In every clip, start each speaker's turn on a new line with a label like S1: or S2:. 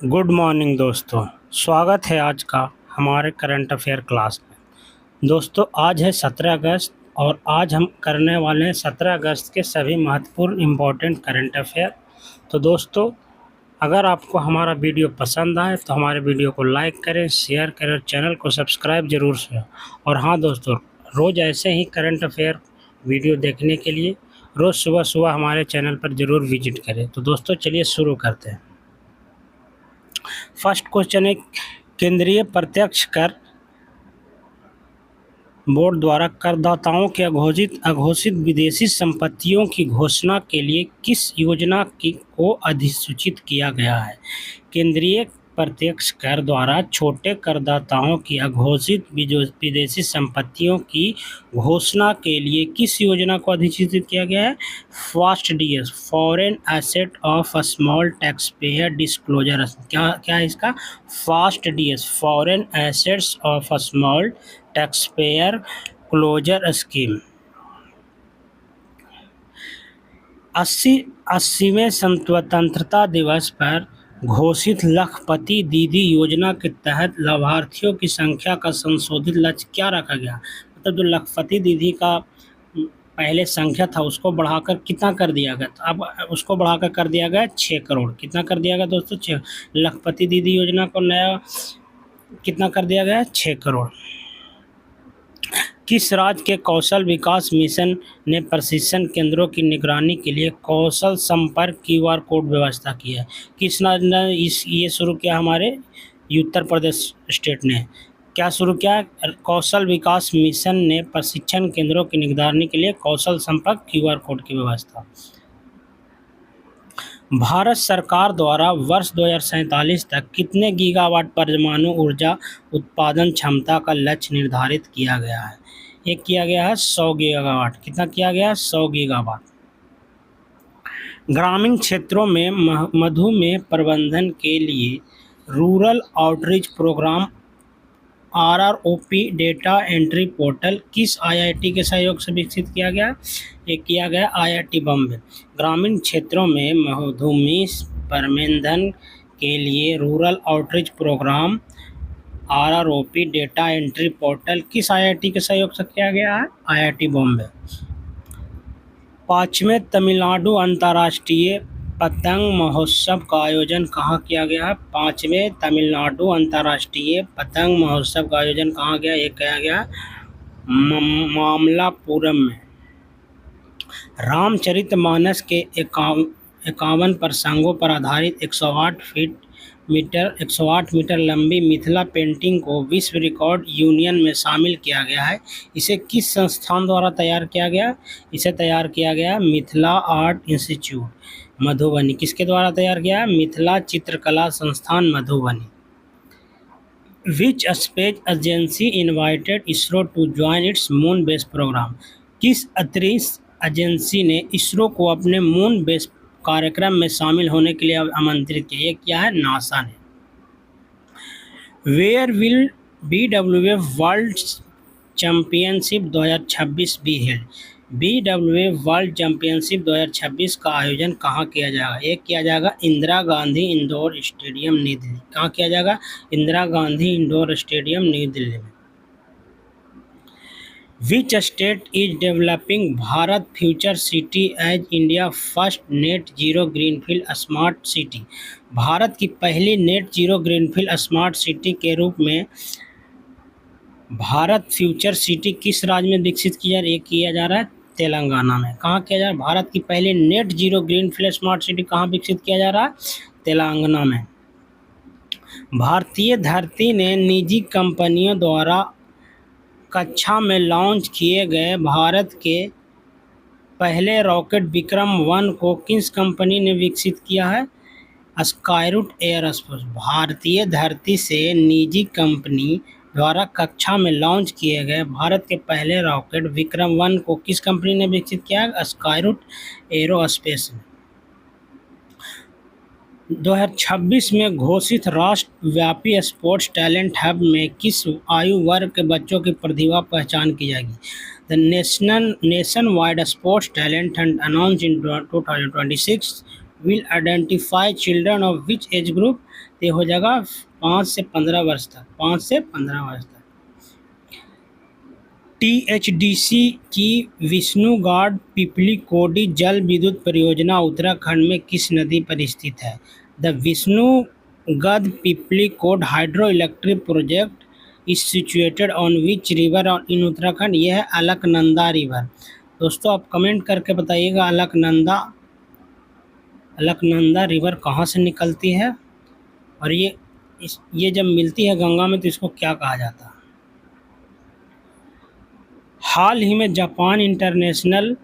S1: Good morning दोस्तों। स्वागत है आज का हमारे करंट अफेयर क्लास में। दोस्तों आज है 17 अगस्त और आज हम करने वाले हैं 17 अगस्त के सभी महत्वपूर्ण इम्पोर्टेंट करंट अफेयर। तो दोस्तों अगर आपको हमारा वीडियो पसंद आए तो हमारे वीडियो को लाइक करें, शेयर करें और चैनल को सब्सक्राइब ज़रूर से। और हाँ दोस्तों, रोज़ ऐसे ही करंट अफेयर वीडियो देखने के लिए रोज़ सुबह सुबह हमारे चैनल पर ज़रूर विजिट करें। तो दोस्तों चलिए शुरू करते हैं। फर्स्ट क्वेश्चन है, केंद्रीय प्रत्यक्ष कर बोर्ड द्वारा करदाताओं के अघोषित विदेशी संपत्तियों की घोषणा के लिए किस योजना को अधिसूचित किया गया है? केंद्रीय प्रत्यक्ष कर द्वारा छोटे करदाताओं की अघोषित विदेशी संपत्तियों की घोषणा के लिए किस योजना को अधिसूचित किया गया है? Fast DS, foreign asset of small tax payer disclosure. क्या है इसका? Fast DS, foreign assets of small tax payer closure scheme. 80वें स्वतंत्रता दिवस पर घोषित लखपति दीदी योजना के तहत लाभार्थियों की संख्या का संशोधित लक्ष्य क्या रखा गया? मतलब जो लखपति दीदी का पहले संख्या था उसको बढ़ाकर कितना कर दिया गया? तो अब उसको बढ़ाकर कर दिया गया 6 करोड़। कितना कर दिया गया दोस्तों? 6। लखपति दीदी योजना को नया कितना कर दिया गया? 6 करोड़। किस राज्य के कौशल विकास मिशन ने प्रशिक्षण केंद्रों की निगरानी के लिए कौशल संपर्क QR कोड व्यवस्था की है? किस राज्य ने ये शुरू किया? हमारे उत्तर प्रदेश स्टेट ने क्या शुरू किया? कौशल विकास मिशन ने प्रशिक्षण केंद्रों की निगरानी के लिए कौशल संपर्क QR कोड की व्यवस्था। भारत सरकार द्वारा वर्ष 2047 तक कितने गीगावाट परमाणु ऊर्जा उत्पादन क्षमता का लक्ष्य निर्धारित किया गया है? ये किया गया है 100 गीगावाट। कितना किया गया है? 100 गीगावाट। ग्रामीण क्षेत्रों में मधुमेह प्रबंधन के लिए rural outreach program RROP data entry portal किस IIT के सहयोग से विकसित किया गया? ये किया गया IIT बॉम्बे। ग्रामीण क्षेत्रों में मधुमेह प्रबंधन के लिए rural outreach program RROP data entry portal किस IIT के सहयोग से किया गया है? IIT बॉम्बे। 5वें तमिलनाडु अंतर्राष्ट्रीय पतंग महोत्सव का आयोजन कहाँ किया गया है? 5वें तमिलनाडु अंतर्राष्ट्रीय पतंग महोत्सव का आयोजन कहाँ गया? ये किया गया मामल्लापुरम में। रामचरितमानस के 51 प्रसंगों पर आधारित 108 मीटर लंबी मिथिला पेंटिंग को विश्व रिकॉर्ड यूनियन में शामिल किया गया है। इसे किस संस्थान द्वारा तैयार किया गया? इसे तैयार किया गया मिथिला आर्ट इंस्टीट्यूट मधुबनी। किसके द्वारा तैयार किया? मिथिला चित्रकला संस्थान Madhubani. Which space agency invited ISRO to join its moon base program? किस अंतरिक्ष एजेंसी ने इसरो को अपने मून बेस कार्यक्रम में शामिल होने के लिए आमंत्रित किया? ये क्या है? नासा ने। Where will BWF world championship 2026 be held? BWF world championship 2026 का आयोजन कहाँ किया जाएगा? ये किया जाएगा इंदिरा गांधी इंडोर स्टेडियम नई दिल्ली। कहाँ किया जाएगा? इंदिरा गांधी इंडोर स्टेडियम नई दिल्ली में। Which state is developing Bharat Future City as India first net zero greenfield smart city? Bharat की पहली net zero greenfield smart city के रूप में भारत फ्यूचर सिटी किस राज्य में विकसित किया जा रहा है? तेलंगाना में। कहाँ किया जा रहा है? भारत की पहली net zero greenfield smart city कहाँ विकसित किया जा रहा है? तेलंगाना में। भारतीय धरती ने निजी कंपनियों द्वारा कक्षा में लॉन्च किए गए भारत के पहले रॉकेट विक्रम-1 को किस कंपनी ने विकसित किया है? Skyroot aerospace. भारतीय धरती से निजी कंपनी द्वारा कक्षा में लॉन्च किए गए भारत के पहले रॉकेट विक्रम-1 को किस कंपनी ने विकसित किया है? स्काईरूट एयरोस्पेस ने। 2026 में घोषित राष्ट्रव्यापी स्पोर्ट्स टैलेंट हब में किस आयु वर्ग के बच्चों की प्रतिभा पहचान की जाएगी? The nation wide sports talent Hunt announce in 2026 will identify children of which age group, ये हो जाएगा 5 से 15 वर्ष तक, 5 से 15 वर्ष तक। टीएचडीसी की विष्णुगाड पिपली कोडी जल विद्युत परियोजना उत्तराखंड में किस नदी पर स्थित है? The Vishnugad Pipalkoti hydroelectric project is situated on which river in Uttarakhand? यह है अलकनंदा रिवर। दोस्तों आप कमेंट करके बताइएगा अलकनंदा रिवर कहाँ से निकलती है, और ये जब मिलती है गंगा में तो इसको क्या कहा जाता है? हाल ही में जापान इंटरनेशनल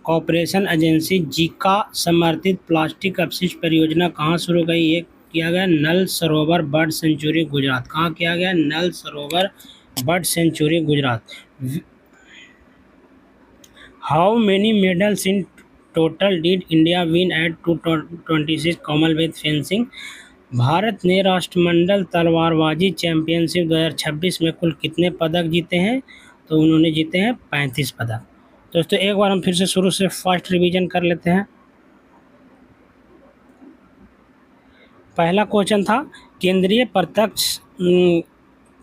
S1: कोऑपरेशन एजेंसी जिका समर्थित प्लास्टिक अपशिष्ट परियोजना कहाँ शुरू गई? ये किया गया नल सरोवर बर्ड सेंचुरी गुजरात। कहाँ किया गया? नल सरोवर bird sanctuary Gujarat. How many medals in total did India win at 2026 Commonwealth fencing? Bharat ने राष्ट्रमंडल तलवारबाजी चैंपियनशिप 2026 में कुल कितने पदक जीते हैं? तो उन्होंने जीते हैं 35 पदक। दोस्तों एक बार हम फिर से शुरू से फास्ट रिवीजन कर लेते हैं। पहला क्वेश्चन था केंद्रीय प्रत्यक्ष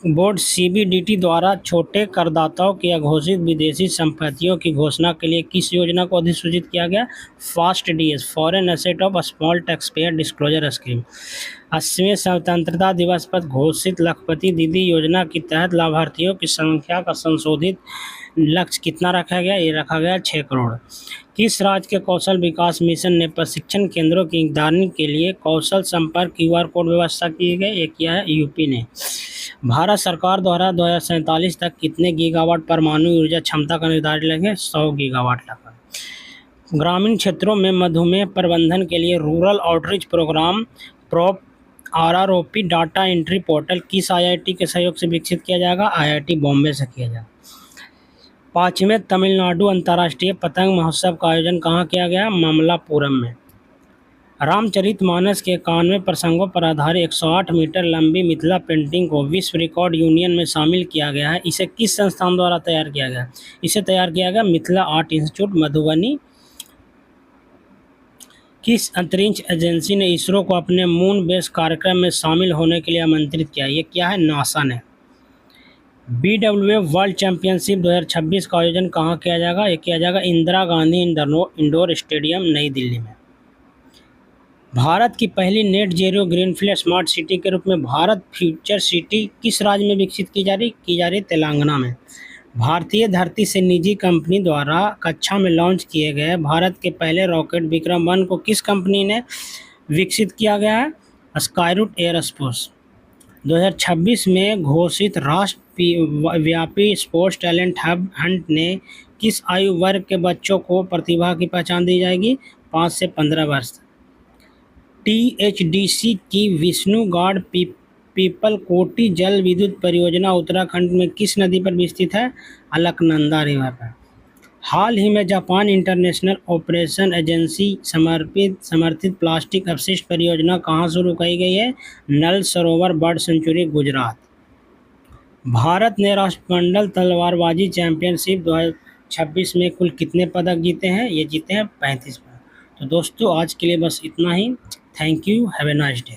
S1: बोर्ड सीबीडीटी द्वारा छोटे करदाताओं की अघोषित विदेशी संपत्तियों की घोषणा के लिए किस योजना को अधिसूचित किया गया? Fast DS, foreign asset of small tax payer disclosure scheme. 80वें स्वतंत्रता दिवस पर घोषित लखपति दीदी योजना के तहत लाभार्थियों की संख्या का संशोधित लक्ष्य कितना रखा गया? ये रखा गया 6 करोड़। किस राज्य के कौशल विकास मिशन ने प्रशिक्षण केंद्रों की निगरानी के लिए कौशल संपर्क QR कोड व्यवस्था की गई? ये किया है यूपी ने। भारत सरकार द्वारा 2047 तक कितने गीगावाट परमाणु ऊर्जा क्षमता का निर्धारण लेंगे? 100 गीगावाट तक। ग्रामीण क्षेत्रों में मधुमेह प्रबंधन के लिए रूरल आउटरीच प्रोग्राम प्रोप RROP डाटा एंट्री पोर्टल किस IIT के सहयोग से विकसित किया जाएगा? IIT बॉम्बे से किया जाएगा। 5वें तमिलनाडु अंतर्राष्ट्रीय पतंग महोत्सव का आयोजन कहाँ किया गया? ममलापुरम में। रामचरितमानस के 91 प्रसंगों पर आधारित 108 मीटर लंबी मिथिला पेंटिंग को विश्व रिकॉर्ड यूनियन में शामिल किया गया है। इसे किस संस्थान द्वारा तैयार किया गया? इसे तैयार किया गया मिथिला आर्ट इंस्टीट्यूट मधुबनी। किस अंतरिक्ष एजेंसी ने इसरो को अपने मून बेस कार्यक्रम में शामिल होने के लिए आमंत्रित किया? ये क्या है? नासा ने। BWF वर्ल्ड चैंपियनशिप 2026 का आयोजन कहाँ किया जाएगा? ये किया जाएगा इंदिरा गांधी इंडोर स्टेडियम नई दिल्ली में। भारत की पहली net zero greenfield smart city के रूप में भारत फ्यूचर सिटी किस राज्य में विकसित की जा रही? तेलंगाना में। भारतीय धरती से निजी कंपनी द्वारा कक्षा में लॉन्च किए गए भारत के पहले रॉकेट विक्रम-1 को किस कंपनी ने विकसित किया गया है? Skyroot aerospace. 2026 में घोषित राष्ट्रव्यापी स्पोर्ट्स टैलेंट हंट ने किस आयु वर्ग के बच्चों को प्रतिभा की पहचान दी जाएगी? 5 से 15 वर्ष। THDC की विष्णुगाड पीपलकोटी जल विद्युत परियोजना उत्तराखंड में किस नदी पर स्थित है? अलकनंदा रिवर पर। हाल ही में जापान इंटरनेशनल ऑपरेशन एजेंसी समर्थित प्लास्टिक अपशिष्ट परियोजना कहाँ शुरू की गई है? नल सरोवर बर्ड सेंचुरी गुजरात। भारत ने राष्ट्रमंडल तलवारबाजी चैंपियनशिप 2026 में कुल कितने पदक जीते हैं? ये जीते हैं 35 पदक। तो दोस्तों आज के लिए बस इतना ही। Thank you, have a nice day.